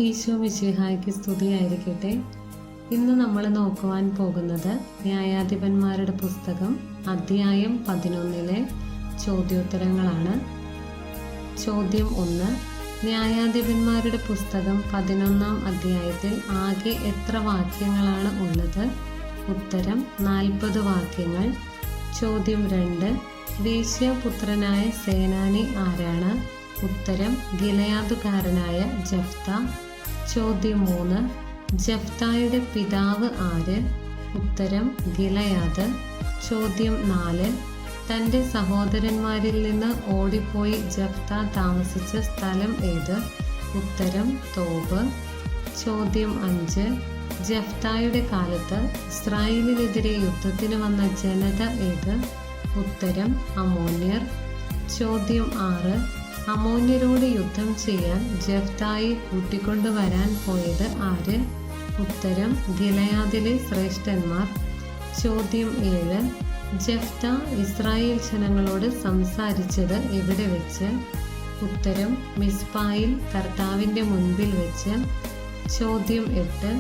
ഈശോ മിശിഹായ്ക്ക് സ്തുതിയായിരിക്കട്ടെ. ഇന്ന് നമ്മൾ നോക്കുവാൻ പോകുന്നത് ന്യായാധിപന്മാരുടെ പുസ്തകം അധ്യായം 11 ചോദ്യോത്തരങ്ങളാണ്. ചോദ്യം 1. ന്യായാധിപന്മാരുടെ പുസ്തകം 11 അധ്യായത്തിൽ ആകെ എത്ര വാക്യങ്ങളാണ് ഉള്ളത്? ഉത്തരം 40 വാക്യങ്ങൾ. ചോദ്യം 2. വേശ്യാപുത്രനായ സേനാനി ആരാണ്? ഉത്തരം ഗിലെയാദുകാരനായ ജഫ്ത. ചോദ്യം 3. ജഫ്തായുടെ പിതാവ് ആര്? ഉത്തരം ഗിലെയാദ്. ചോദ്യം 4. തൻ്റെ സഹോദരന്മാരിൽ നിന്ന് ഓടിപ്പോയി ജഫ്ത താമസിച്ച സ്ഥലം ഏത്? ഉത്തരം തോബ്. ചോദ്യം 5. ജഫ്തായുടെ കാലത്ത് ഇസ്രായേലിനെതിരെ യുദ്ധത്തിന് വന്ന ജനത ഏത്? ഉത്തരം അമോന്യർ. ചോദ്യം 6. അമോന്യരോട് യുദ്ധം ചെയ്യാൻ ജഫ്തായെ കൂട്ടിക്കൊണ്ടുവരാൻ പോയത് ആര്? ഉത്തരം ഗിലെയാദിലെ ശ്രേഷ്ഠന്മാർ. ചോദ്യം 7. ജഫ്ത ഇസ്രായേൽ ജനങ്ങളോട് സംസാരിച്ചത് എവിടെ വെച്ച്? ഉത്തരം മിസ്പായിൽ കർത്താവിൻ്റെ മുൻപിൽ വെച്ച്. ചോദ്യം 8.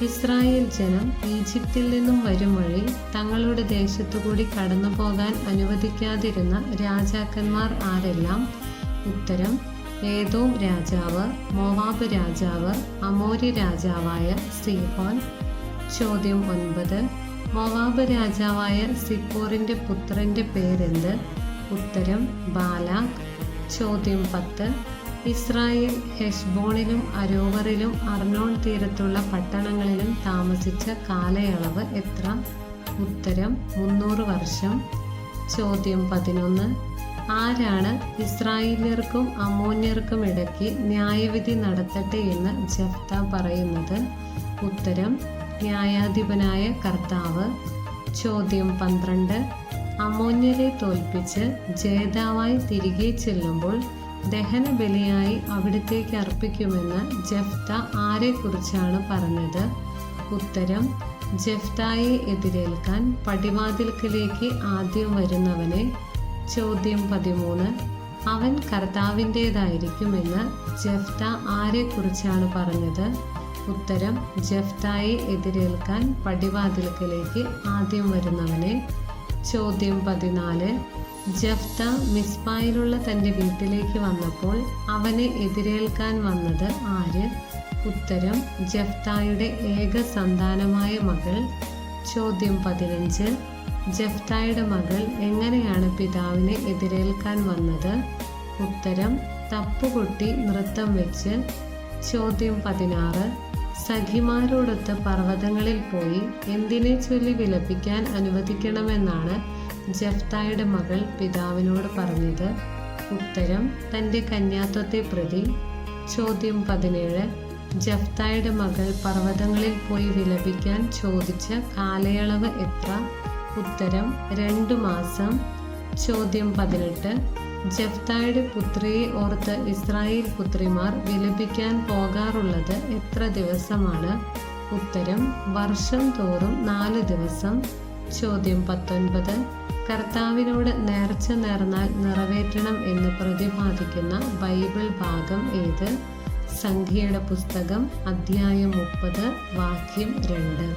ഇസ്രായേൽ ജനം ഈജിപ്തിൽ നിന്നും വരും വഴി തങ്ങളുടെ ദേശത്തുകൂടി കടന്നു പോകാൻ അനുവദിക്കാതിരുന്ന രാജാക്കന്മാർ ആരെല്ലാം? ഉത്തരം ഏദോം രാജാവ്, മോവാബ് രാജാവ്, അമോരി രാജാവായ സീഹോൻ. ചോദ്യം 9. മോവാബ് രാജാവായ സിപ്പോറിൻ്റെ പുത്രൻ്റെ പേരെന്ത്? ഉത്തരം ബാലാക്. ചോദ്യം 10. ഇസ്രായേൽ ഹെഷ്ബോണിലും അരോവറിലും അർണോൺ തീരത്തുള്ള പട്ടണങ്ങളിലും താമസിച്ച കാലയളവ് എത്ര? ഉത്തരം 300 വർഷം. ചോദ്യം 11. ആരാണ് ഇസ്രായേല്യർക്കും അമോന്യർക്കും ഇടയ്ക്ക് ന്യായവിധി നടത്തട്ടെ എന്ന് ജഫ്ത പറയുന്നത്? ഉത്തരം ന്യായാധിപനായ കർത്താവ്. ചോദ്യം 12. അമോന്യരെ തോൽപ്പിച്ച് ജേതാവായി തിരികെ ചെല്ലുമ്പോൾ ദഹന ബലിയായി അവിടത്തേക്ക് അർപ്പിക്കുമെന്ന് ജഫ്ത ആരെക്കുറിച്ചാണ് പറഞ്ഞത്? ഉത്തരം ജഫ്തായെ എതിരേൽക്കാൻ പടിവാതിൽക്കലേക്ക് ആദ്യം വരുന്നവനെ. ചോദ്യം 13. അവൻ കർത്താവിൻ്റേതായിരിക്കുമെന്ന് ജഫ്ത ആരെക്കുറിച്ചാണ് പറഞ്ഞത്? ഉത്തരം ജഫ്തായെ എതിരേൽക്കാൻ പടിവാതിൽക്കലേക്ക് ആദ്യം വരുന്നവനെ. ചോദ്യം 14. ജഫ്ത മിസ്പായിലുള്ള തൻ്റെ വീട്ടിലേക്ക് വന്നപ്പോൾ അവനെ എതിരേൽക്കാൻ വന്നത് ആര്? ഉത്തരം ജഫ്തായുടെ ഏക സന്താനമായ മകൾ. ചോദ്യം 15. ജഫ്തായുടെ മകൾ എങ്ങനെയാണ് പിതാവിനെ എതിരേൽക്കാൻ വന്നത്? ഉത്തരം തപ്പുകൊട്ടി നൃത്തം വെച്ച്. ചോദ്യം 16. സഖിമാരോടൊത്ത് പർവ്വതങ്ങളിൽ പോയി എന്തിനെ ചൊല്ലി വിലപിക്കാൻ അനുവദിക്കണമെന്നാണ് ജഫ്തായുടെ മകൾ പിതാവിനോട് പറഞ്ഞത്? ഉത്തരം തൻ്റെ കന്യാത്വത്തെ പ്രതി. ചോദ്യം 17. ജഫ്തായുടെ മകൾ പർവ്വതങ്ങളിൽ പോയി വിലപിക്കാൻ ചോദിച്ച കാലയളവ് എത്ര? ഉത്തരം 2 മാസം. ചോദ്യം 18. ജഫ്തായുടെ പുത്രിയെ ഓർത്ത് ഇസ്രായേൽ പുത്രിമാർ വിലപിക്കാൻ പോകാറുള്ളത് എത്ര ദിവസമാണ്? ഉത്തരം വർഷം തോറും 4 ദിവസം. ചോദ്യം 19. കർത്താവിനോട് നേർച്ച നേർന്നാൽ നിറവേറ്റണം എന്ന് പ്രതിപാദിക്കുന്ന ബൈബിൾ ഭാഗം ഏത്? സംഖ്യയുടെ പുസ്തകം അധ്യായം 30 വാക്യം 2.